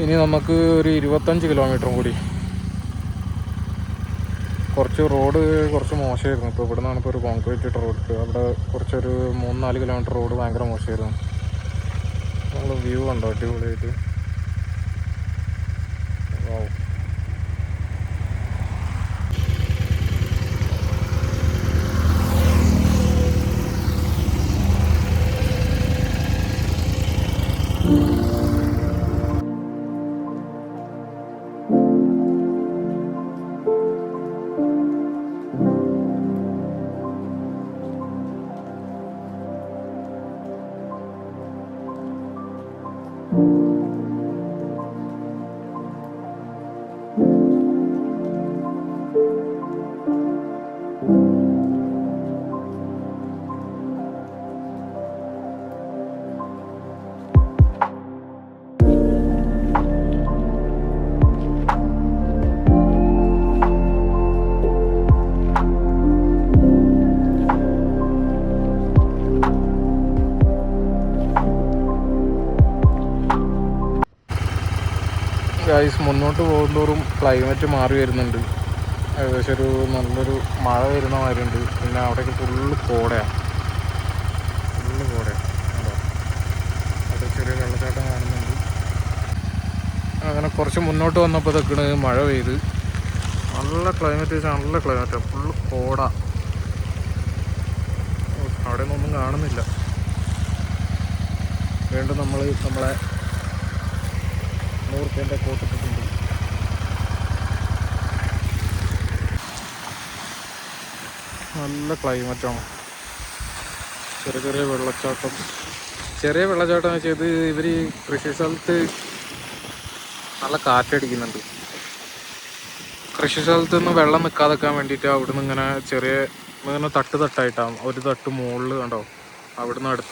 ഇനി നമുക്ക് ഒരു 25 കിലോമീറ്ററും കൂടി. കുറച്ച് റോഡ് കുറച്ച് മോശമായിരുന്നു. ഇപ്പോൾ ഇവിടെ നിന്നാണ് ഇപ്പോൾ ഒരു കോൺക്രീറ്റ് ഇട്ട റോഡ് ഇട്ട്. അവിടെ കുറച്ചൊരു 3-4 കിലോമീറ്റർ റോഡ് ഭയങ്കര മോശമായിരുന്നു. നമ്മൾ വ്യൂ ഉണ്ടോ അടിപൊളിയായിട്ട്. വാവ്. ഗൈസ്, മുന്നോട്ട് പോകുന്തോറും ക്ലൈമറ്റ് മാറി വരുന്നുണ്ട്. ഏകദേശം ഒരു നല്ലൊരു മഴ വരുന്ന മാതിരി ഉണ്ട്. പിന്നെ അവിടെയൊക്കെ ഫുള്ള് കോടയാണ്. അവിടെ ചെറിയ വെള്ളച്ചാട്ടം കാണുന്നുണ്ട്. അങ്ങനെ കുറച്ച് മുന്നോട്ട് വന്നപ്പോൾ ഇതൊക്കെയാണ് മഴ പെയ്ത്. നല്ല ക്ലൈമറ്റ് വെച്ചാൽ നല്ല ക്ലൈമറ്റാണ്. ഫുള്ള് കോട. അവിടെ ഒന്നും കാണുന്നില്ല. വീണ്ടും നമ്മളെ 100 രൂപേൻ്റെ കോട്ടിട്ടിട്ടുണ്ട്. നല്ല ക്ലൈമറ്റാണ്. ചെറിയ വെള്ളച്ചാട്ടം. ചെറിയ വെള്ളച്ചാട്ടം വെച്ചാൽ ഇത് ഇവർ കൃഷി സ്ഥലത്ത് നല്ല കാറ്റടിക്കുന്നുണ്ട്. കൃഷി സ്ഥലത്ത് നിന്ന് വെള്ളം നിൽക്കാതെക്കാൻ വേണ്ടിയിട്ട് അവിടുന്ന് ഇങ്ങനെ തട്ടായിട്ടാണ്. ഒരു തട്ട് മുകളിൽ കണ്ടോ, അവിടുന്ന് അടുത്ത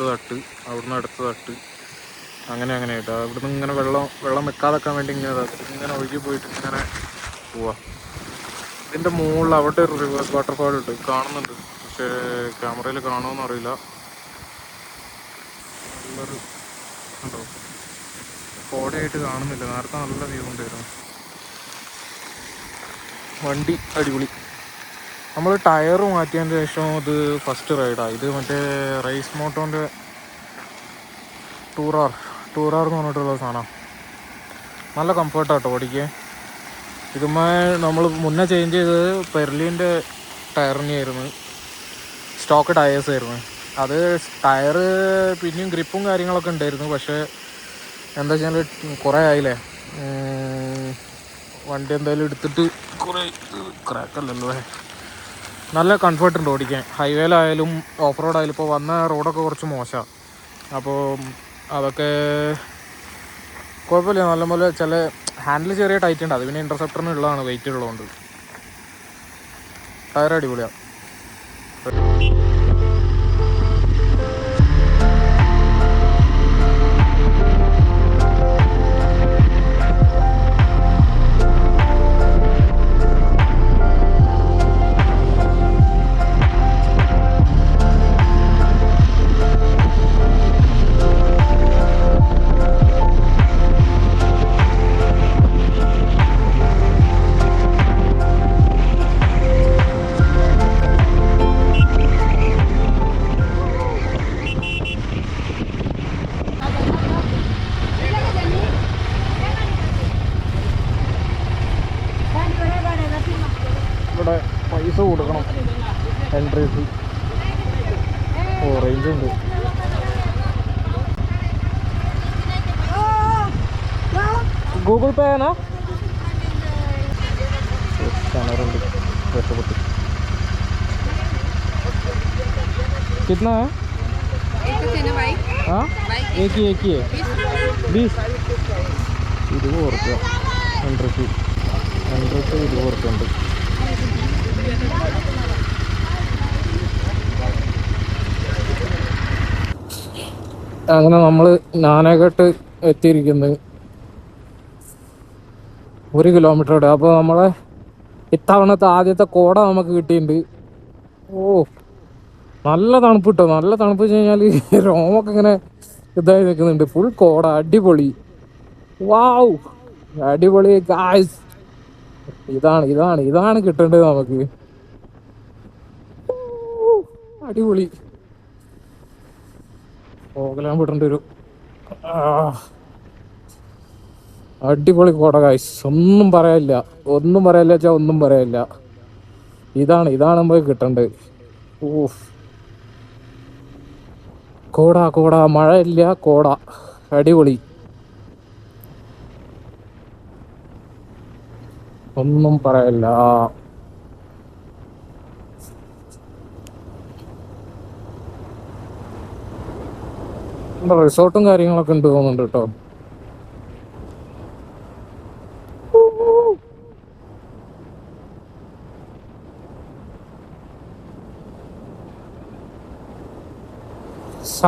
തട്ട് അങ്ങനെയായിട്ട് അവിടുന്ന് ഇങ്ങനെ വെള്ളം നിൽക്കാതെക്കാൻ വേണ്ടി ഇങ്ങനെ ഒഴുകി പോയിട്ട് ഇങ്ങനെ പോവാ. ഇതിൻ്റെ മുകളിൽ അവിടെ ഒരു റിവേഴ്സ് വാട്ടർഫാൾ ഉണ്ട്, കാണുന്നുണ്ട്. പക്ഷേ ക്യാമറയിൽ കാണുമോയെന്ന് അറിയില്ല. നല്ലൊരു ഉണ്ടോ, കോടയായിട്ട് കാണുന്നില്ല. നേരത്തെ നല്ല വ്യൂ ഉണ്ടായിരുന്നു. വണ്ടി അടിപൊളി. നമ്മൾ ടയർ മാറ്റിയതിന് ശേഷം ഇത് ഫസ്റ്റ് റൈഡാണ്. ഇത് മറ്റേ റൈസ് മോട്ടോൻ്റെ ടൂറാർ എന്ന് പറഞ്ഞിട്ടുള്ള സാധനം. നല്ല കംഫർട്ടാട്ടോ ഓടിക്കാൻ. ഇതുമായി നമ്മൾ മുന്നേ ചേഞ്ച് ചെയ്തത് പെർലിൻ്റെ ടയറിനെയായിരുന്നു, സ്റ്റോക്ക് ടയേഴ്സ് ആയിരുന്നു. അത് ടയർ പിന്നെയും ഗ്രിപ്പും കാര്യങ്ങളൊക്കെ ഉണ്ടായിരുന്നു. പക്ഷേ എന്താ വെച്ചാൽ കുറേ ആയില്ലേ വണ്ടി എന്തായാലും എടുത്തിട്ട്, കുറേ ക്രാക്കല്ലല്ലോ. നല്ല കംഫർട്ടുണ്ട് ഓടിക്കാൻ. ഹൈവേയിലായാലും ഓഫ് റോഡായാലും. ഇപ്പോൾ വന്ന റോഡൊക്കെ കുറച്ച് മോശമാണ്. അപ്പോൾ അതൊക്കെ കുഴപ്പമില്ല. നല്ലപോലെ ചില ഹാൻഡിൽ ചെറിയ ടൈറ്റ് ഉണ്ട്. അത് പിന്നെ ഇൻ്റർസെപ്റ്ററിന് ഉള്ളതാണ്, വെയിറ്റ് ഉള്ളതുകൊണ്ട്. ടയർ അടിപൊളിയാണ്. ഇവിടെ പൈസ കൊടുക്കണം എൻട്രി ഫീ. റേഞ്ച് ഉണ്ട്. ഗൂഗിൾ പേ ആണോ? സ്കാനറുണ്ട്. രക്ഷപ്പെട്ടു. कितना है? हाँ, एक ही है 20 ₹20 एंट्री फी 20 ഉണ്ട്. അങ്ങനെ നമ്മൾ നാനഘട്ട് എത്തിയിരിക്കുന്നത് 1 കിലോമീറ്റർ. അപ്പോൾ നമ്മളെ ഇത്തവണത്തെ ആദ്യത്തെ കോട നമുക്ക് കിട്ടിയിട്ടുണ്ട്. ഓ, നല്ല തണുപ്പ് കിട്ടോ. നല്ല തണുപ്പ് വെച്ച് കഴിഞ്ഞാൽ രോമൊക്കെ ഇങ്ങനെ ഇതായി നിൽക്കുന്നുണ്ട്. ഫുൾ കോട, അടിപൊളി. വാവ്. അടിപൊളി ഗായ്സ്. ഇതാണ് ഇതാണ് ഇതാണ് കിട്ടേണ്ടത് നമുക്ക്. അടിപൊളി പോകലാൻ വിടേണ്ടി വരും. അടിപൊളി കോട ഗായ്സ്, ഒന്നും പറയാനില്ല, ഒന്നും പറയാനില്ല വെച്ചാൽ ഒന്നും പറയാനില്ല. ഇതാണ് ഇതാണ് നമുക്ക് കിട്ടേണ്ടത്. ഓഫ്, കോട കോട, മഴയില്ല, കോട, അടിപൊളി, ഒന്നും പറയാനില്ല. റിസോർട്ടും കാര്യങ്ങളൊക്കെ ഉണ്ട് തോന്നുന്നുണ്ട് കേട്ടോ.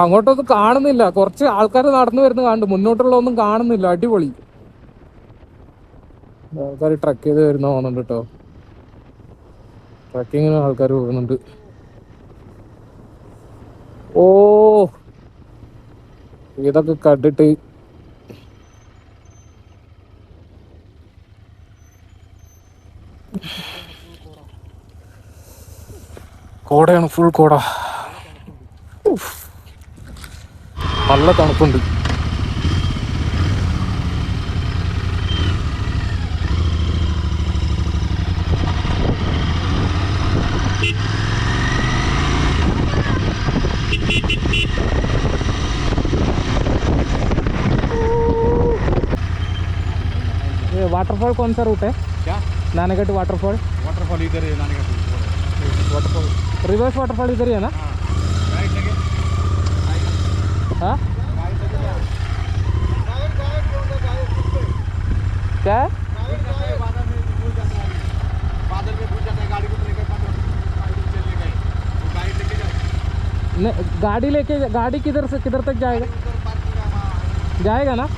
അങ്ങോട്ടൊന്നും കാണുന്നില്ല, കുറച്ച് ആൾക്കാർ നടന്നു വരുന്ന കാണുന്നുണ്ട്, മുന്നോട്ടുള്ള ഒന്നും കാണുന്നില്ല. അടിപൊളി ആൾക്കാർ ട്രക്ക് ചെയ്ത് വരുന്ന പോകുന്നുണ്ട് കേട്ടോ. ട്രക്കിങ്ങിന് ആൾക്കാർ പോകുന്നുണ്ട്. ഓ, ഇതൊക്കെ കണ്ടിട്ട് കോടയാണ്, ഫുൾ കോട. നല്ല തണുപ്പുണ്ട്. ये वाटरफॉल कौन सा रूट है? क्या? नानेगढ़ वाटरफॉल? वाटरफॉल इधर है, नानेगढ़ वाटरफॉल, रिवर्स वाटरफॉल इधर ही है ना? हाँ, क्या है? गाड़ी लेके, गाड़ी किधर से किधर तक जाएगा? जाएगा ना?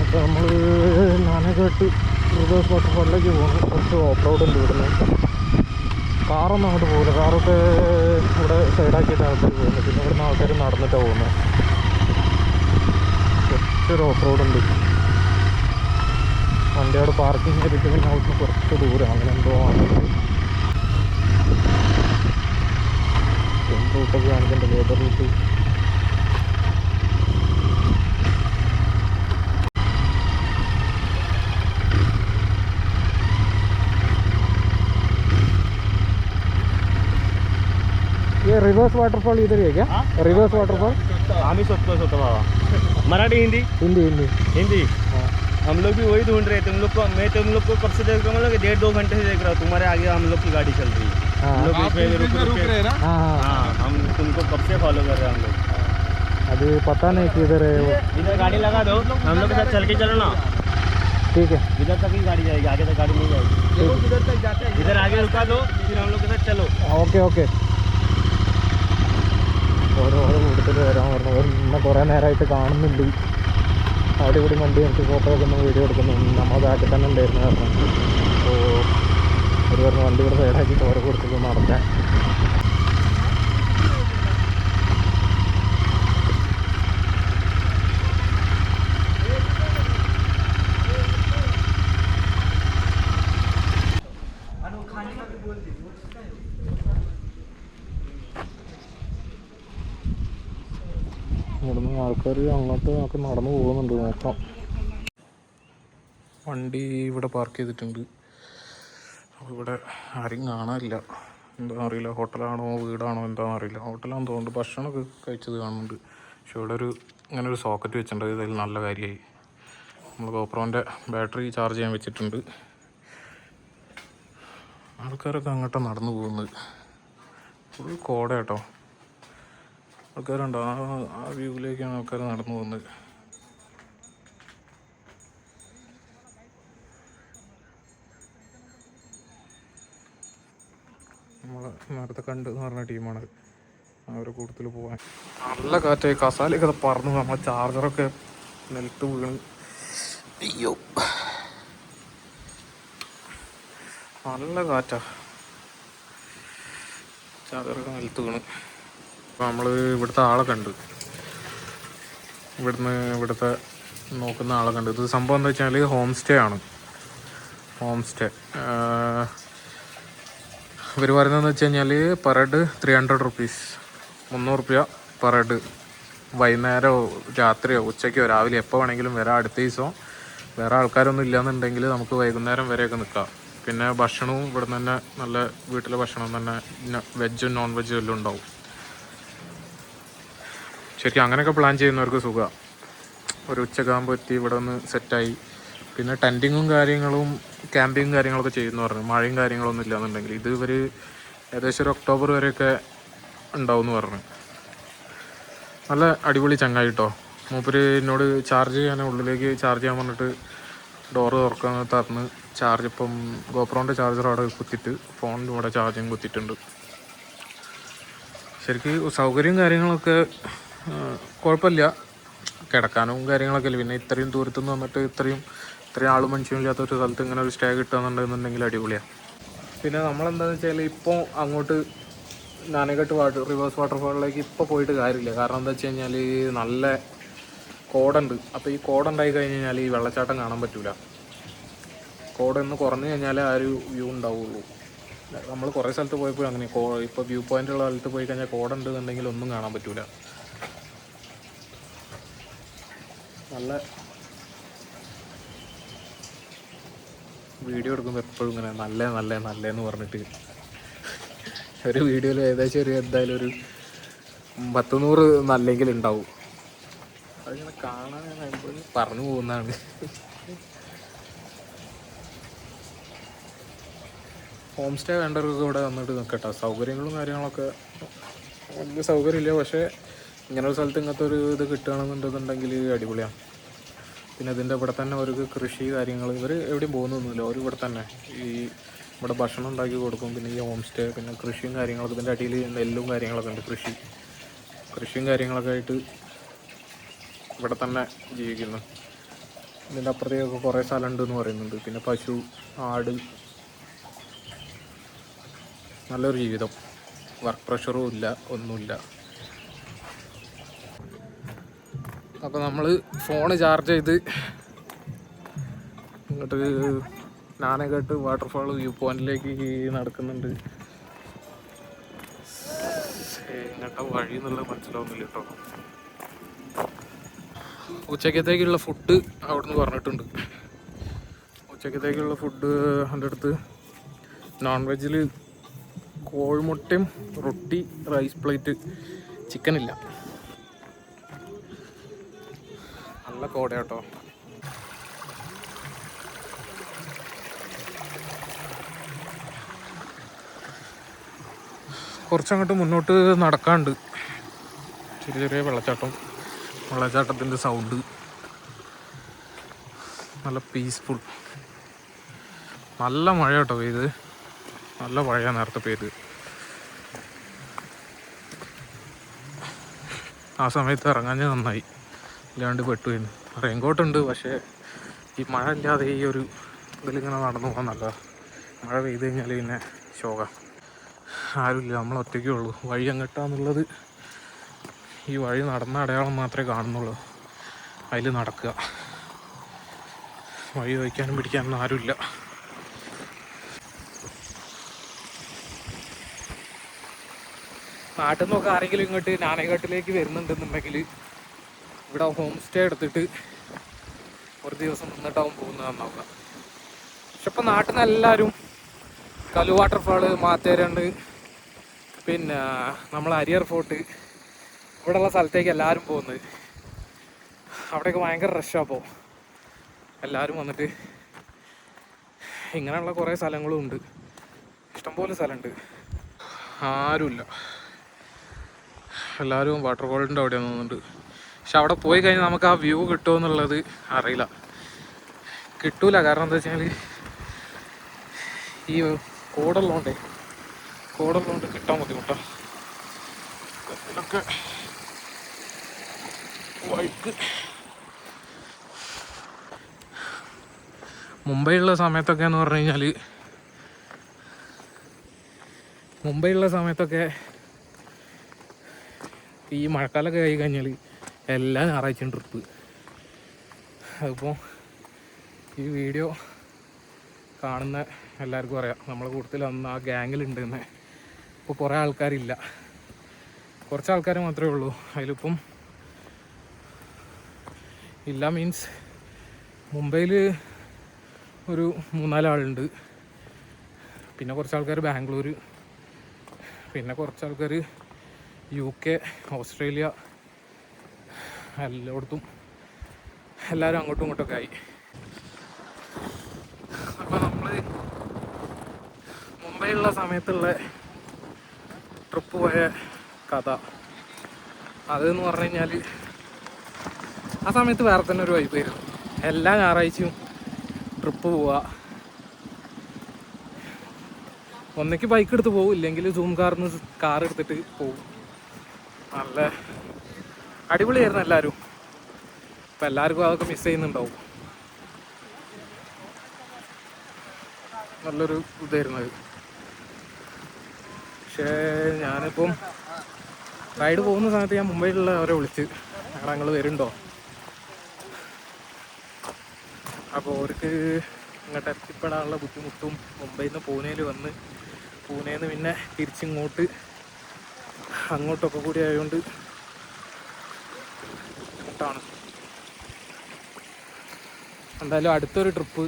അപ്പോൾ നമ്മൾ നാനഘട്ട് റിവേഴ്സ് വാട്ടർഫോളിലേക്ക് പോകുന്നു. കുറച്ച് ഓഫ് റോഡ് ഉണ്ട് ഇവിടുന്ന്. കാറൊന്നും അങ്ങോട്ട് പോകില്ല, കാറൊക്കെ ഇവിടെ സൈഡാക്കിയിട്ട് ആൾക്കാർ പോകുന്നു. പിന്നെ ഇവിടുന്ന് ആൾക്കാർ നടന്നിട്ടാണ് പോകുന്നത്. കുറച്ചൊരു ഓഫ് റോഡ് ഉണ്ട്. വണ്ടി അവിടെ പാർക്കിംഗ് ചെയ്തിട്ട് പിന്നെ അവിടുന്ന് കുറച്ച് ദൂരം അങ്ങനെ എന്തോ ആണ്. റൂട്ടൊക്കെ കാണിക്കേണ്ടത്, ഏതൊരു റൂട്ട്. ये रिवर्स वाटरफॉल इधर ही है क्या? रिवर्स वाटरफॉल आम्ही शोधतोच होतो बाबा. मराठी हिंदी हिंदी हिंदी हिंदी हम लोग भी वही ढूंढ रहे. तुम लोग को, मैं तुम लोग को कब से देख रहा हूँ, मतलब 1.5-2 घंटे से देख रहा हूँ. तुम्हारे आगे हम लोग की गाड़ी चल रही है. हम लोग बीच में रुक रहे हैं ना. हाँ, हम तुमको कब से फॉलो कर रहे हैं हम लोग. अभी पता नहीं किधर है वो. इधर गाड़ी लगा दो, हम लोग के साथ चल के चलो ना. ठीक है, इधर तक ही गाड़ी जाएगी, आगे तक गाड़ी नहीं जाएगी. इधर तक जाते हैं, इधर आगे रुका दो, फिर हम लोग के साथ चलो. Okay okay. ഓരോ കൂടുതൽ വരാൻ പറഞ്ഞു. ഇന്ന് കുറേ നേരമായിട്ട് കാണുന്നുണ്ട്. അടിപൊളി വണ്ടി എനിക്ക് ഫോട്ടോ എടുക്കുന്നു, വീഡിയോ എടുക്കുന്നു. നമ്മൾ ബാക്കിൽ തന്നെ ഉണ്ടായിരുന്നു കാരണം. അപ്പോൾ ഒരു പറഞ്ഞ വണ്ടി ഇവിടെ സൈഡാക്കിയിട്ട് ഓരോ കൊടുത്തിട്ട് നടക്കാൻ. ഇവിടുന്ന് ആൾക്കാർ അങ്ങോട്ട് ഒക്കെ നടന്നു പോകുന്നുണ്ട്, നോക്കാം. വണ്ടി ഇവിടെ പാർക്ക് ചെയ്തിട്ടുണ്ട്. അപ്പോൾ ഇവിടെ ആരും കാണാനില്ല. എന്താണെന്ന് അറിയില്ല, ഹോട്ടലാണോ വീടാണോ എന്താണെന്ന് അറിയില്ല. ഹോട്ടലാണെന്ന് തോന്നുന്നുണ്ട്. ഭക്ഷണമൊക്കെ കഴിച്ചത് കാണുന്നുണ്ട്. പക്ഷെ ഇവിടെ ഇങ്ങനെ ഒരു സോക്കറ്റ് വെച്ചിട്ടുണ്ട്. ഇതിൽ നല്ല കാര്യമായി. നമ്മൾ ഗോപ്രോൻ്റെ ബാറ്ററി ചാർജ് ചെയ്യാൻ വെച്ചിട്ടുണ്ട്. ആൾക്കാരൊക്കെ അങ്ങോട്ട് നടന്നു പോകുന്നത്. ഫുൾ കോട കേട്ടോ. ആൾക്കാരുണ്ടോ? ആ വ്യൂവിലേക്കാണ് ആൾക്കാർ നടന്നു പോകുന്നത്. നമ്മൾ നേരത്തെ കണ്ട് എന്ന് പറഞ്ഞ ടീമാണ്. അവരെ കൂടുതൽ പോകാൻ നല്ല കാറ്റായി. കസാലയൊക്കെ പറന്ന് നമ്മളെ ചാർജറൊക്കെ നിലത്ത് വീണ്. അയ്യോ, നല്ല കാറ്റാ. ചാർജറൊക്കെ നിലത്ത് വീണ്. അപ്പോൾ നമ്മൾ ഇവിടുത്തെ ആളെ കണ്ട്, ഇവിടുത്തെ നോക്കുന്ന ആളെ കണ്ട്. ഇത് സംഭവം എന്താ വെച്ചാൽ ഹോം സ്റ്റേ ആണ്. ഹോം സ്റ്റേ ഇവർ പറയുന്നതെന്ന് വെച്ച് കഴിഞ്ഞാൽ പെർ ഹെഡ് 300 റുപ്പീസ്, 300 റുപ്യ പെർ ഹെഡ്. വൈകുന്നേരമോ രാത്രിയോ ഉച്ചയ്ക്കോ രാവിലെ എപ്പോൾ വേണമെങ്കിലും വരാം. അടുത്ത ദിവസം വേറെ ആൾക്കാരൊന്നും ഇല്ലയെന്നുണ്ടെങ്കിൽ നമുക്ക് വൈകുന്നേരം വരെയൊക്കെ നിൽക്കാം. പിന്നെ ഭക്ഷണവും ഇവിടെ തന്നെ നല്ല വീട്ടിലെ ഭക്ഷണം തന്നെ, വെജും നോൺ വെജും എല്ലാം ഉണ്ടാവും. ശരിക്കും അങ്ങനെയൊക്കെ പ്ലാൻ ചെയ്യുന്നവർക്ക് സുഖമാണ്. ഒരു ഉച്ചക്കാകുമ്പോൾ എത്തി ഇവിടെ ഒന്ന് സെറ്റായി. പിന്നെ ടെൻറ്റിങ്ങും കാര്യങ്ങളും ക്യാമ്പിങ്ങും കാര്യങ്ങളൊക്കെ ചെയ്യുമെന്ന് പറഞ്ഞു. മഴയും കാര്യങ്ങളൊന്നും ഇല്ലയെന്നുണ്ടെങ്കിൽ ഇത് ഇവർ ഏകദേശം ഒരു ഒക്ടോബർ വരെയൊക്കെ ഉണ്ടാവുമെന്ന് പറഞ്ഞു. നല്ല അടിപൊളി ചങ്ങായി കേട്ടോ. മൂപ്പര് എന്നോട് ചാർജ് ചെയ്യാൻ, ഉള്ളിലേക്ക് ചാർജ് ചെയ്യാൻ പറഞ്ഞിട്ട് ഡോറ് തുറക്കാൻ തന്ന് ചാർജ്, ഇപ്പം ഗോപ്രോൻ്റെ ചാർജർ അവിടെ കുത്തിയിട്ട് ഫോണിൻ്റെ കൂടെ ചാർജിങ് കുത്തിയിട്ടുണ്ട്. ശരിക്കും സൗകര്യവും കാര്യങ്ങളൊക്കെ കുഴപ്പമില്ല. കിടക്കാനും കാര്യങ്ങളൊക്കെ ഇല്ല. പിന്നെ ഇത്രയും ദൂരത്തുനിന്ന് വന്നിട്ട് ഇത്രയും ആളും മനുഷ്യനും ഇല്ലാത്തൊരു സ്ഥലത്ത് ഇങ്ങനെ ഒരു സ്റ്റേ കിട്ടുകയെന്നുണ്ടെന്നുണ്ടെങ്കിൽ അടിപൊളിയാണ്. പിന്നെ നമ്മളെന്താണെന്ന് വെച്ചാൽ ഇപ്പോൾ അങ്ങോട്ട് നാനഘട്ട് റിവേഴ്സ് വാട്ടർഫാളിലേക്ക് ഇപ്പോൾ പോയിട്ട് കാര്യമില്ല. കാരണം എന്താ വെച്ച് കഴിഞ്ഞാൽ നല്ല കോടുണ്ട്. അപ്പോൾ ഈ കോടുണ്ടായി കഴിഞ്ഞ് കഴിഞ്ഞാൽ ഈ വെള്ളച്ചാട്ടം കാണാൻ പറ്റില്ല. കോടൊന്ന് കുറഞ്ഞു കഴിഞ്ഞാൽ ആ ഒരു വ്യൂ ഉണ്ടാവുള്ളൂ. നമ്മൾ കുറേ സ്ഥലത്ത് പോയപ്പോൾ അങ്ങനെ ഇപ്പോൾ വ്യൂ പോയിൻ്റുള്ള സ്ഥലത്ത് പോയി കഴിഞ്ഞാൽ കോടുണ്ടെന്നുണ്ടെങ്കിൽ ഒന്നും കാണാൻ പറ്റില്ല. നല്ല വീഡിയോ എടുക്കുമ്പോൾ എപ്പോഴും ഇങ്ങനെ നല്ലതെന്ന് പറഞ്ഞിട്ട് ഒരു വീഡിയോയിൽ ഏകദേശം ഒരു എന്തായാലും ഒരു 100 നല്ലെങ്കിലും ഉണ്ടാവും. അതിങ്ങനെ കാണാൻ പറഞ്ഞു പോകുന്നതാണ്. ഹോം സ്റ്റേ വേണ്ടവർക്ക് ഇവിടെ വന്നിട്ട് നിൽക്കട്ടെ. സൗകര്യങ്ങളും കാര്യങ്ങളൊക്കെ വലിയ സൗകര്യമില്ല, പക്ഷേ ഇങ്ങനൊരു സ്ഥലത്ത് ഇങ്ങനത്തെ ഒരു ഇത് കിട്ടുകയാണെന്നുണ്ടെന്നുണ്ടെങ്കിൽ അടിപൊളിയാണ്. പിന്നെ ഇതിൻ്റെ ഇവിടെ തന്നെ അവർക്ക് കൃഷി കാര്യങ്ങൾ, ഇവർ എവിടെയും പോകുന്നൊന്നുമില്ല. അവർ ഇവിടെ തന്നെ ഇവിടെ ഭക്ഷണം ഉണ്ടാക്കി കൊടുക്കും. പിന്നെ ഈ ഹോം സ്റ്റേ, പിന്നെ കൃഷിയും കാര്യങ്ങളൊക്കെ, ഇതിൻ്റെ അടിയിൽ നെല്ലും കാര്യങ്ങളൊക്കെ ഉണ്ട്. കൃഷിയും കാര്യങ്ങളൊക്കെ ആയിട്ട് ഇവിടെ തന്നെ ജീവിക്കുന്നു. ഇതിൻ്റെ അപ്പുറത്തേക്കൊക്കെ കുറേ സ്ഥലം ഉണ്ടെന്ന് പറയുന്നുണ്ട്. പിന്നെ പശു, ആട്, നല്ലൊരു ജീവിതം. വർക്ക് പ്രഷറും ഇല്ല, ഒന്നുമില്ല. അപ്പോൾ നമ്മൾ ഫോണ് ചാർജ് ചെയ്ത് ഇങ്ങോട്ട് നാനഘട്ട് വാട്ടർഫാൾ വ്യൂ പോയിന്റിലേക്ക് നടക്കുന്നുണ്ട്. ഇങ്ങോട്ട് വഴി എന്നുള്ളത് മനസ്സിലാവുന്നില്ല കേട്ടോ. ഉച്ചക്കത്തേക്കുള്ള ഫുഡ് അവിടെ നിന്ന് പറഞ്ഞിട്ടുണ്ട്. ഉച്ചക്കത്തേക്കുള്ള ഫുഡ് എൻ്റെ അടുത്ത് നോൺ വെജിൽ കോഴിമുട്ടയും റൊട്ടി, റൈസ് പ്ലേറ്റ്, ചിക്കനില്ല. നല്ല കോട കേട്ടോ. കുറച്ചങ്ങോട്ട് മുന്നോട്ട് നടക്കാണ്ട് ചെറിയ വെള്ളച്ചാട്ടത്തിൻ്റെ സൗണ്ട്, നല്ല പീസ്ഫുൾ. നല്ല മഴ കേട്ടോ പെയ്ത്, നല്ല മഴയാണ് നേരത്തെ പെയ്ത്. ആ സമയത്ത് ഇറങ്ങാഞ്ഞ് നന്നായി, ഇല്ലാണ്ട് പെട്ടുപോയിരുന്നു. റെയിൻകോട്ടുണ്ട്, പക്ഷേ ഈ മഴ ഇല്ലാതെ ഈ ഒരു ഇതിലിങ്ങനെ നടന്നു പോകാൻ നല്ലതാണ്. മഴ പെയ്ത് കഴിഞ്ഞാൽ പിന്നെ ശോക. ആരുമില്ല, നമ്മൾ ഒറ്റയ്ക്കേ ഉള്ളൂ. വഴി എങ്ങോട്ടാന്നുള്ളത് ഈ വഴി നടന്ന അടയാളം മാത്രമേ കാണുന്നുള്ളൂ. അതിൽ നടക്കുക. വഴി വയ്ക്കാനും പിടിക്കാനൊന്നും ആരുമില്ല. നാട്ടിൽ നിന്നൊക്കെ ആരെങ്കിലും ഇങ്ങോട്ട് നാനഘട്ടിലേക്ക് വരുന്നുണ്ടെന്നുണ്ടെങ്കിൽ ഇവിടെ ഹോം സ്റ്റേ എടുത്തിട്ട് ഒരു ദിവസം നിന്നിട്ടാവും പോകുന്നതെന്നാവുക. പക്ഷെ ഇപ്പം നാട്ടിൽ നിന്ന് എല്ലാവരും കലു വാട്ടർഫാള്, മാത്തേരണ്ട്, പിന്നെ നമ്മൾ അരിയർ ഫോർട്ട്, ഇവിടെയുള്ള സ്ഥലത്തേക്ക് എല്ലാവരും പോകുന്നത്. അവിടെയൊക്കെ ഭയങ്കര റഷാണ്. അപ്പോൾ എല്ലാവരും വന്നിട്ട് ഇങ്ങനെയുള്ള കുറേ സ്ഥലങ്ങളും ഉണ്ട്, ഇഷ്ടംപോലെ സ്ഥലമുണ്ട്. ആരുമില്ല, എല്ലാവരും വാട്ടർഫാളിൻ്റെ അവിടെ നിന്നുണ്ട്. പക്ഷെ അവിടെ പോയി കഴിഞ്ഞാൽ നമുക്ക് ആ വ്യൂ കിട്ടുമോ എന്നുള്ളത് അറിയില്ല. കിട്ടൂല. കാരണം എന്താ വെച്ചാൽ ഈ കോടുള്ളതുകൊണ്ട് കിട്ടാൻ ബുദ്ധിമുട്ടാണ്. ഇതിലൊക്കെ വഴിക്ക് മുംബൈയുള്ള സമയത്തൊക്കെ എന്ന് പറഞ്ഞു കഴിഞ്ഞാൽ മുംബൈയുള്ള സമയത്തൊക്കെ ഈ മഴക്കാലമൊക്കെ ആയി കഴിഞ്ഞാൽ എല്ലാ ഞായറാഴ്ചയും ട്രിപ്പ്. അതിപ്പോൾ ഈ വീഡിയോ കാണുന്ന എല്ലാവർക്കും അറിയാം നമ്മളെ കൂട്ടത്തിൽ അന്ന് ആ ഗ്യാങ്ങിലുണ്ടെന്ന്. ഇപ്പോൾ കുറേ ആൾക്കാരില്ല, കുറച്ച് ആൾക്കാർ മാത്രമേ ഉള്ളൂ. അതിലിപ്പം ഇല്ല മീൻസ് മുംബൈയിൽ ഒരു 3-4 ആളുണ്ട്, പിന്നെ കുറച്ച് ആൾക്കാർ ബാംഗ്ലൂർ, പിന്നെ കുറച്ച് ആൾക്കാർ UK, ഓസ്ട്രേലിയ, എല്ലായിടത്തും എല്ലാവരും അങ്ങോട്ടും ഇങ്ങോട്ടൊക്കെ ആയി. അപ്പോൾ നമ്മൾ മുംബൈയിലുള്ള സമയത്തുള്ള ട്രിപ്പ് പോയ കഥ അതെന്ന് പറഞ്ഞു കഴിഞ്ഞാൽ ആ സമയത്ത് വേറെ തന്നെ ഒരു വൈബായിരുന്നു. എല്ലാ ഞായറാഴ്ചയും ട്രിപ്പ് പോവുക. ഒന്നിക്ക് ബൈക്ക് എടുത്ത് പോകും, ഇല്ലെങ്കിൽ സൂം കാർ എടുത്തിട്ട് പോകും. നല്ല അടിപൊളിയായിരുന്നു എല്ലാവരും. ഇപ്പം എല്ലാവർക്കും അതൊക്കെ മിസ് ചെയ്യുന്നുണ്ടാവും. നല്ലൊരു ഇതായിരുന്നു അത്. പക്ഷേ ഞാനിപ്പം റൈഡ് പോകുന്ന സമയത്ത് ഞാൻ മുംബൈയിലുള്ള അവരെ വിളിച്ച് ഞങ്ങൾ വരുന്നുണ്ടോ, അപ്പോൾ അവർക്ക് ഇങ്ങോട്ട് എത്തിപ്പെടാനുള്ള ബുദ്ധിമുട്ടും മുംബൈയിൽ നിന്ന് പൂനെയിൽ വന്ന് പൂനെയിൽ നിന്ന് പിന്നെ തിരിച്ചിങ്ങോട്ട് അങ്ങോട്ടൊക്കെ കൂടി ആയതുകൊണ്ട് ബുദ്ധിമുട്ടാണ്. എന്തായാലും അടുത്തൊരു ട്രിപ്പ്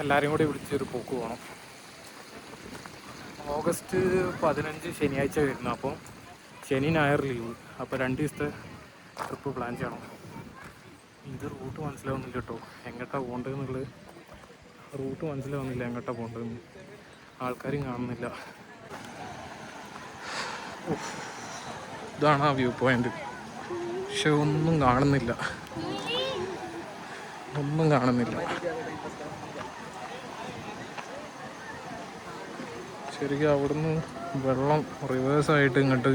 എല്ലാവരെയും കൂടി വിളിച്ചൊരു പോക്ക് പോകണം. ഓഗസ്റ്റ് 15 ശനിയാഴ്ച വരുന്നു. അപ്പോൾ ശനി ഞായർ ലീവ്. അപ്പോൾ 2 ദിവസത്തെ ട്രിപ്പ് പ്ലാൻ ചെയ്യണം. ഇത് റൂട്ട് മനസ്സിലാവുന്നില്ല കേട്ടോ, എങ്ങോട്ടാണ് പോകേണ്ടതെന്നുള്ളത് റൂട്ട് മനസ്സിലാവുന്നില്ല, എങ്ങോട്ടാണ് പോകേണ്ടതെന്ന്. ആൾക്കാരും കാണുന്നില്ല. ഇതാണ് ആ വ്യൂ പോയിന്റ്. പക്ഷെ ഒന്നും കാണുന്നില്ല, ഒന്നും കാണുന്നില്ല. ശരിക്കും അവിടുന്ന് വെള്ളം റിവേഴ്സായിട്ട് ഇങ്ങോട്ട്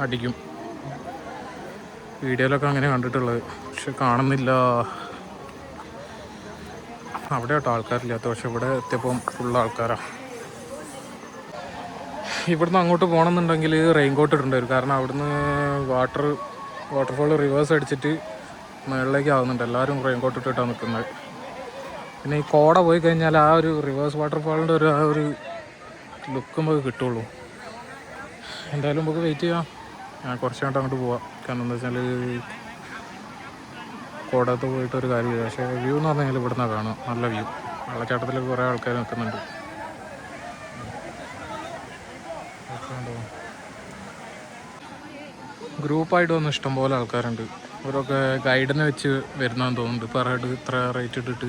അടിക്കും. വീഡിയോയിലൊക്കെ അങ്ങനെ കണ്ടിട്ടുള്ളത്, പക്ഷെ കാണുന്നില്ല. അവിടെ കേട്ടോ ആൾക്കാരില്ലാത്ത, പക്ഷെ ഇവിടെ എത്തിയപ്പം ഫുൾ ആൾക്കാരാണ്. ഇവിടുന്ന് അങ്ങോട്ട് പോകണമെന്നുണ്ടെങ്കിൽ റെയിൻ കോട്ട് ഇടേണ്ടി വരും. കാരണം അവിടുന്ന് വാട്ടർഫോൾ റിവേഴ്സ് അടിച്ചിട്ട് മുകളിലേക്ക് ആവുന്നുണ്ട്. എല്ലാവരും റെയിൻ കോട്ട് ഇട്ടിട്ടാണ് നിൽക്കുന്നത്. പിന്നെ ഈ കോട പോയി കഴിഞ്ഞാൽ ആ ഒരു റിവേഴ്സ് വാട്ടർഫാളിൻ്റെ ആ ഒരു ലുക്ക് നമുക്ക് കിട്ടുള്ളൂ. എന്തായാലും നമുക്ക് വെയിറ്റ് ചെയ്യാം. ഞാൻ കുറച്ച് കഴിഞ്ഞിട്ട് അങ്ങോട്ട് പോവാം. കാരണം എന്താ വെച്ചാൽ കോടത്ത് പോയിട്ടൊരു കാര്യമില്ല. പക്ഷേ വ്യൂ എന്ന് പറഞ്ഞു കഴിഞ്ഞാൽ ഇവിടുന്ന് കാണാം, നല്ല വ്യൂ. വെള്ളച്ചാട്ടത്തിൽ കുറേ ആൾക്കാർ നിൽക്കുന്നുണ്ട്. ഗ്രൂപ്പായിട്ട് വന്ന് ഇഷ്ടംപോലെ ആൾക്കാരുണ്ട്. ഇവരൊക്കെ ഗൈഡിനെ വെച്ച് വരുന്നതെന്ന് തോന്നുന്നുണ്ട്. പെർ ഹെഡ് ഇത്ര റേറ്റ് ഇട്ടിട്ട്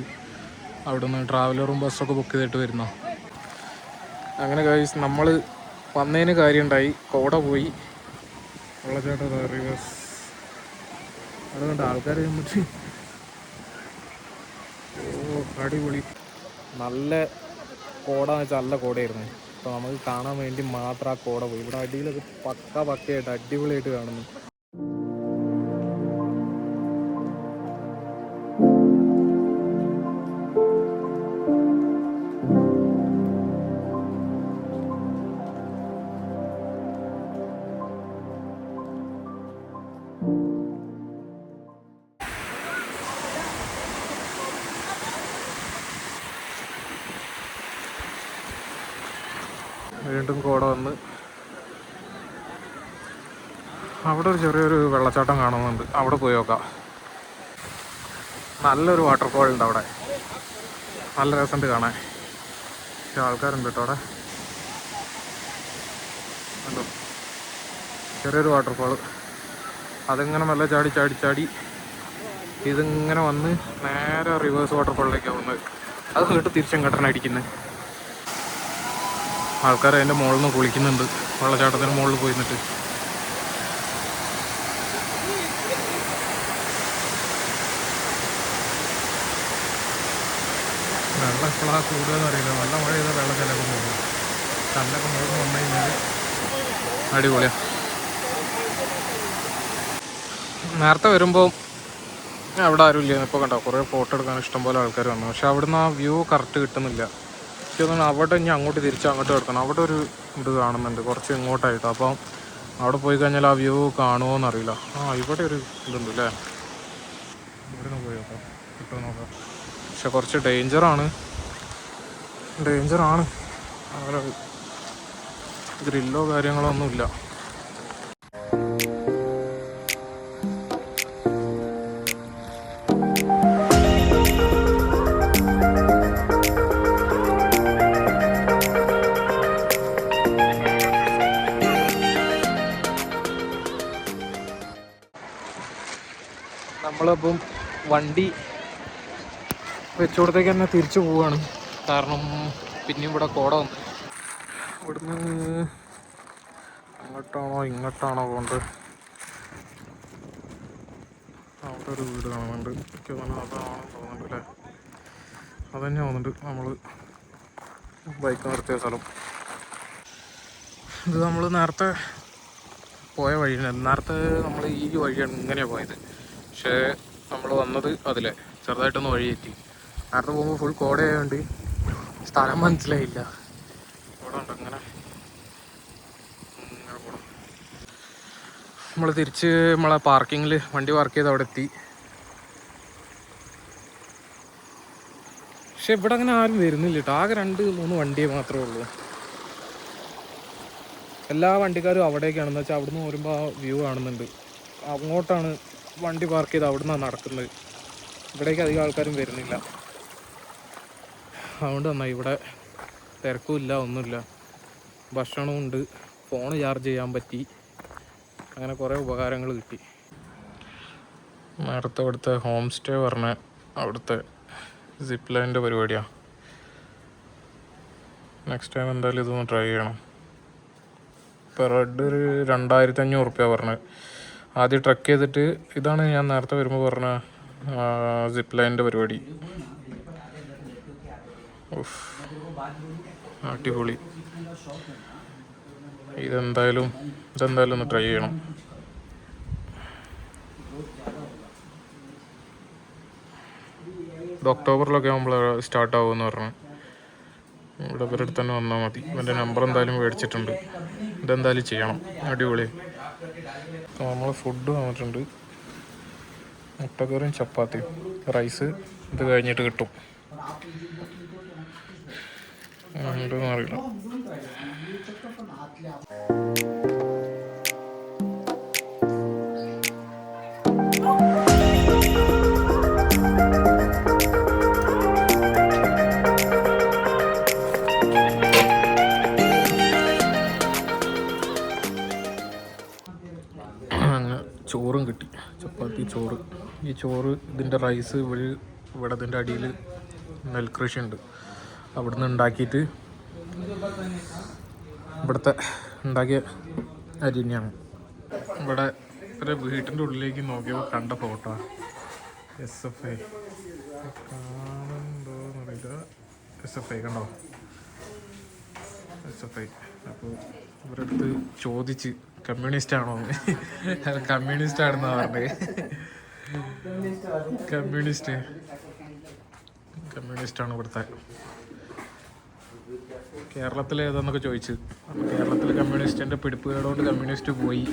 അവിടെ നിന്ന് ട്രാവലറും ബസ്സൊക്കെ ബുക്ക് ചെയ്തിട്ട് വരുന്ന. അങ്ങനെ ഗൈസ് നമ്മൾ വന്നതിന് കാര്യമുണ്ടായി. കോട പോയി, വെള്ളച്ചാട്ടം റിവേഴ്സ്. അതുകൊണ്ട് ആൾക്കാർ വന്നിട്ട് അടിപൊളി നല്ല കോട എന്ന് വെച്ചാൽ നല്ല കോടയായിരുന്നു. അപ്പോൾ നമുക്ക് കാണാൻ വേണ്ടി മാത്രം ആ കോട പോയി. ഇവിടെ അടിയിലൊക്കെ പക്കയായിട്ട് അടിപൊളിയായിട്ട് കാണുന്നു. വീണ്ടും കോട വന്ന് അവിടെ ഒരു ചെറിയൊരു വെള്ളച്ചാട്ടം കാണുന്നുണ്ട്. അവിടെ പോയി നോക്കാം. നല്ലൊരു വാട്ടർഫോൾ ഉണ്ട് അവിടെ, നല്ല രസമുണ്ട് കാണാൻ. പക്ഷെ ആൾക്കാരുണ്ട് കേട്ടോ അവിടെ. കണ്ടോ, ചെറിയൊരു വാട്ടർഫോൾ. അതിങ്ങനെ നല്ല ചാടി ഇതിങ്ങനെ വന്ന് നേരെ റിവേഴ്സ് വാട്ടർഫോളിലേക്കാണ് വന്നത്. അത് കേട്ട് തിരിച്ചെങ്ങോട്ടാണ് അടിക്കുന്നത്. ആൾക്കാർ അതിൻ്റെ മുകളിൽ നിന്ന് കുളിക്കുന്നുണ്ട്, വെള്ളച്ചാട്ടത്തിന് മുകളിൽ പോയി നിന്നിട്ട്. വെള്ളം എപ്പോഴാണ് കൂടുതലെന്ന് അറിയില്ല. നല്ല മഴ ചെയ്താൽ വെള്ളം ചിലപ്പോൾ പോകും. കല്ലൊക്കെ മുകളിൽ വന്നു കഴിഞ്ഞാൽ അടിപൊളിയാണ്. നേരത്തെ വരുമ്പോൾ അവിടെ ആരും ഇല്ല. ഇപ്പോൾ കണ്ടോ കുറേ ഫോട്ടോ എടുക്കാൻ ഇഷ്ടംപോലെ ആൾക്കാർ വന്നു. പക്ഷെ അവിടുന്ന് ആ വ്യൂ കറക്റ്റ് കിട്ടുന്നില്ല. തോന്നുന്നു അവിടെ ഇനി അങ്ങോട്ട് തിരിച്ച് അങ്ങോട്ട് കിടക്കണം. അവിടെ ഒരു ഇത് കാണുന്നുണ്ട് കുറച്ച് ഇങ്ങോട്ടായിട്ട്. അപ്പം അവിടെ പോയി കഴിഞ്ഞാൽ ആ വ്യൂ കാണുമോ എന്നറിയില്ല. ഇവിടെ ഒരു ഇതുണ്ട് അല്ലേ, ഇവിടെ നിന്ന് പോയി നോക്കാം, കിട്ടുമോ നോക്കാം. പക്ഷെ കുറച്ച് ഡേഞ്ചറാണ്. അങ്ങനെ ഗ്രില്ലോ കാര്യങ്ങളോ ഒന്നുമില്ല. നമ്മളിപ്പം വണ്ടി വെച്ചോടത്തേക്ക് തന്നെ തിരിച്ചു പോവുകയാണ്. കാരണം പിന്നെയും ഇവിടെ കോട വന്നു. ഇവിടുന്ന് അങ്ങോട്ടാണോ ഇങ്ങോട്ടാണോ പോകേണ്ടത്? അവിടെ ഒരു വീട് കാണുന്നുണ്ട്. എനിക്ക് തോന്നുന്നു അതാണെന്ന് തോന്നുന്നുണ്ട് അല്ലേ, അതന്നെ തോന്നുന്നുണ്ട് നമ്മൾ ബൈക്ക് നിർത്തിയ സ്ഥലം. ഇത് നമ്മൾ നേരത്തെ പോയ വഴിയാണ്. നേരത്തെ നമ്മൾ ഈ വഴിയാണ് ഇങ്ങനെയാണ് പോയത്. പക്ഷേ നമ്മൾ വന്നത് അതിലെ ചെറുതായിട്ടൊന്ന് വഴി എത്തി. നേരത്തെ പോകുമ്പോൾ ഫുൾ കോടയായതുകൊണ്ട് സ്ഥലം മനസ്സിലായില്ല. ഇവിടെ ഉണ്ട് ഇങ്ങനെ പോകണം. നമ്മൾ തിരിച്ച് നമ്മളെ പാർക്കിങ്ങിൽ വണ്ടി പാർക്ക് ചെയ്ത് അവിടെ എത്തി. പക്ഷെ ഇവിടെ അങ്ങനെ ആരും വരുന്നില്ല കേട്ടോ. ആകെ 2-3 വണ്ടിയെ മാത്രമേ ഉള്ളൂ. എല്ലാ വണ്ടിക്കാരും അവിടേക്കാണെന്ന് വെച്ചാൽ അവിടുന്ന് വരുമ്പോൾ ആ വ്യൂ കാണുന്നുണ്ട്. അങ്ങോട്ടാണ് വണ്ടി പാർക്ക് ചെയ്ത് അവിടെ നിന്നാണ് നടക്കുന്നത്. ഇവിടേക്ക് അധികം ആൾക്കാരും വരുന്നില്ല. അതുകൊണ്ട് നന്നായി. ഇവിടെ തിരക്കുമില്ല, ഒന്നുമില്ല. ഭക്ഷണവും ഉണ്ട്, ഫോൺ ചാർജ് ചെയ്യാൻ പറ്റി, അങ്ങനെ കുറേ ഉപകാരങ്ങൾ കിട്ടി. നേരത്തെ അവിടുത്തെ ഹോം സ്റ്റേ പറഞ്ഞ അവിടുത്തെ സിപ്പ് ലൈനിൻ്റെ പരിപാടിയാണ്. നെക്സ്റ്റ് ടൈം എന്തായാലും ഇതൊന്ന് ട്രൈ ചെയ്യണം. പെർ ഹെഡ് ഒരു 2500 റുപ്യ പറഞ്ഞത്. ആദ്യം ട്രക്ക് ചെയ്തിട്ട് ഇതാണ് ഞാൻ നേരത്തെ വരുമ്പോൾ പറഞ്ഞ സിപ്പ് ലൈനിൻ്റെ പരിപാടി. അടിപൊളി. ഇതെന്തായാലും ഒന്ന് ട്രൈ ചെയ്യണം. ഇത് ഒക്ടോബറിലൊക്കെ നമ്മൾ സ്റ്റാർട്ട് ആവുമെന്ന് പറഞ്ഞു. ഇവിടെ ഇവരുടെ അടുത്ത് തന്നെ വന്നാൽ മതി. ഇവൻ്റെ നമ്പർ എന്തായാലും മേടിച്ചിട്ടുണ്ട്. ഇതെന്തായാലും ചെയ്യണം. അടിപൊളി. നമ്മൾ ഫുഡ് വന്നിട്ടുണ്ട്. മുട്ടക്കറിയും ചപ്പാത്തിയും. റൈസ് ഇത് കഴിഞ്ഞിട്ട് കിട്ടും. ഉണ്ടെന്ന് അറിയില്ല. ചോറും കിട്ടി, ചപ്പാത്തി ചോറ്. ഈ ചോറ് ഇതിൻ്റെ റൈസ് ഇവിടെ ഇതിൻ്റെ അടിയിൽ നെൽകൃഷി ഉണ്ട്, അവിടുന്ന് ഉണ്ടാക്കിയിട്ട് ഇവിടുത്തെ ഉണ്ടാക്കിയ അരി തന്നെയാണ്. ഇവിടെ ഒരു വീട്ടിൻ്റെ ഉള്ളിലേക്ക് നോക്കിയപ്പോൾ കണ്ട ഫോട്ടോ SFI കാണുന്നുണ്ടോന്നറിയില്ല. SFI കണ്ടോ, SFI. അപ്പോൾ ഇവരുടെ അടുത്ത് ചോദിച്ച് കമ്മ്യൂണിസ്റ്റ് ആണോ? കമ്മ്യൂണിസ്റ്റ് ആണെന്നാ പറഞ്ഞത്. കമ്മ്യൂണിസ്റ്റ് ആണ് ഇവിടുത്തെ. കേരളത്തിൽ ഏതാന്നൊക്കെ ചോദിച്ചു. കേരളത്തിൽ കമ്മ്യൂണിസ്റ്റിൻ്റെ പിടിപ്പുകേടുകൊണ്ട് കമ്മ്യൂണിസ്റ്റ് പോയി.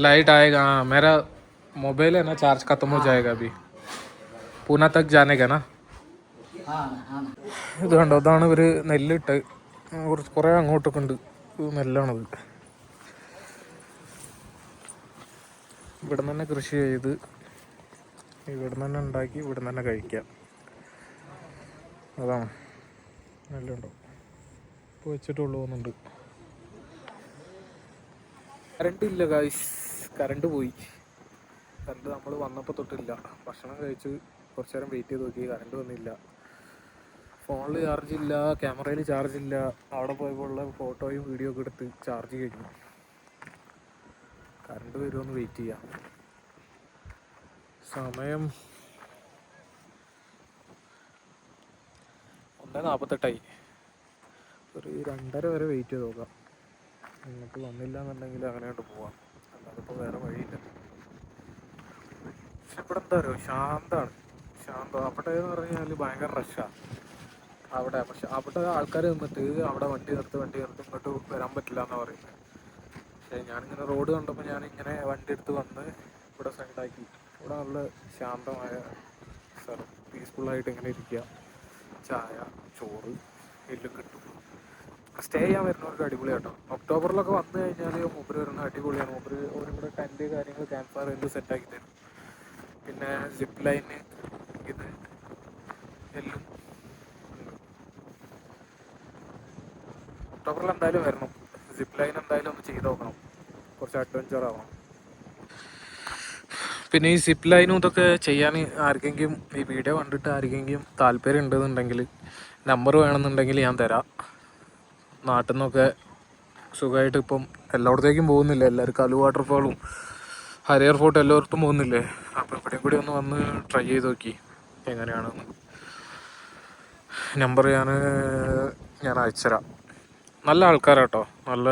लाइट आएगा. हाँ, मेरा मोबाइल है ना, चार्ज खत्म हो जाएगा अभी. पूना तक जाने का ना. ഇത് കണ്ടോ, അതാണ് ഇവർ നെല്ലിട്ട് കുറേ അങ്ങോട്ടൊക്കെ ഉണ്ട്. നെല്ലാണത്. ഇവിടെ നിന്ന് തന്നെ കൃഷി ചെയ്ത് ഇവിടെ നിന്ന് തന്നെ ഉണ്ടാക്കി ഇവിടെ നിന്ന് തന്നെ കഴിക്കാം. അതാണ് നെല്ലുണ്ടോ ഇപ്പോൾ വെച്ചിട്ടുള്ളൂ തോന്നുന്നുണ്ട്. കറണ്ട് ഇല്ല ഗായ്സ്, കറണ്ട് പോയി. കറണ്ട് നമ്മൾ വന്നപ്പോൾ തൊട്ടില്ല. ഭക്ഷണം കഴിച്ച് കുറച്ച് നേരം വെയിറ്റ് ചെയ്ത് നോക്കി, കറണ്ട് വന്നില്ല. ഫോണിൽ ചാർജ് ഇല്ല, ക്യാമറയിൽ ചാർജ് ഇല്ല. അവിടെ പോയപ്പോൾ ഉള്ള ഫോട്ടോയും വീഡിയോ ഒക്കെ എടുത്ത് ചാർജ് കഴിഞ്ഞു. കറണ്ട് വരുമെന്ന് വെയിറ്റ് ചെയ്യാം. സമയം 1:48. ഒരു 2:30 വരെ വെയിറ്റ് ചെയ്ത് നോക്കാം. എന്നിട്ട് വന്നില്ല എന്നുണ്ടെങ്കിൽ അങ്ങനെ കൊണ്ട് പോവാം. അല്ലാതെ ഇപ്പോൾ വേറെ വഴിയില്ല. പക്ഷെ ഇവിടെ എന്താ പറയുക, ശാന്തമാണ്. അവിടെ എന്ന് പറഞ്ഞാൽ ഭയങ്കര റഷാണ് അവിടെ. പക്ഷെ അവിടെ ആൾക്കാർ നിന്നിട്ട് അവിടെ വണ്ടി നിർത്തി ഇങ്ങോട്ട് വരാൻ പറ്റില്ല എന്നാണ് പറയുന്നത്. പക്ഷേ ഞാനിങ്ങനെ റോഡ് കണ്ടപ്പോൾ ഞാനിങ്ങനെ വണ്ടി എടുത്ത് വന്ന് ഇവിടെ സൈഡാക്കി. ഇവിടെ നല്ല ശാന്തമായ സ്ഥലം, പീസ്ഫുള്ളായിട്ട് ഇങ്ങനെ ഇരിക്കുക, ചായ ചോറ് എല്ലാം കിട്ടും. സ്റ്റേ ചെയ്യാൻ വരുന്നവർക്ക് അടിപൊളിയാട്ടോ. ഒക്ടോബറിലൊക്കെ വന്നു കഴിഞ്ഞാൽ മൂപ്പര് വരുന്ന അടിപൊളിയാണ്. ഓരും കൂടെ ടെൻറ്റ് കാര്യങ്ങൾ ക്യാമ്പ് ഫയർ എല്ലാം സെറ്റാക്കി തരും. പിന്നെ സിപ്പ് ലൈന് ഇത് എല്ലാം ഉണ്ട്. ഒക്ടോബറിൽ എന്തായാലും വരണം. സിപ്പ് ലൈൻ എന്തായാലും ഒന്ന് ചെയ്ത് നോക്കണം, കുറച്ച് അഡ്വഞ്ചർ ആവണം. പിന്നെ ഈ സിപ്പ് ലൈനും ഇതൊക്കെ ചെയ്യാൻ ആർക്കെങ്കിലും ഈ വീഡിയോ കണ്ടിട്ട് ആർക്കെങ്കിലും താല്പര്യം ഉണ്ടെന്നുണ്ടെങ്കിൽ നമ്പർ വേണമെന്നുണ്ടെങ്കിൽ ഞാൻ തരാം. നാട്ടിൽ നിന്നൊക്കെ സുഖമായിട്ട് ഇപ്പം എല്ലായിടത്തേക്കും പോകുന്നില്ല, എല്ലാവരും കലു വാട്ടർഫാളും ഹരിയർ ഫോർട്ട് എല്ലായിടത്തും പോകുന്നില്ലേ. അപ്പോൾ ഇവിടെയും കൂടി ഒന്ന് വന്ന് ട്രൈ ചെയ്ത് നോക്കി എങ്ങനെയാണെന്ന്. നമ്പർ ഞാൻ അയച്ചുതരാം. നല്ല ആൾക്കാരാട്ടോ, നല്ല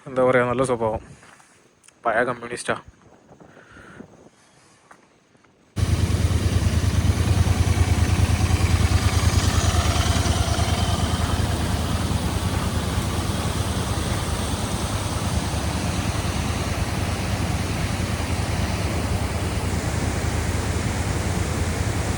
എന്താ പറയുക, നല്ല സ്വഭാവം, പഴയ കമ്മ്യൂണിസ്റ്റാണ്.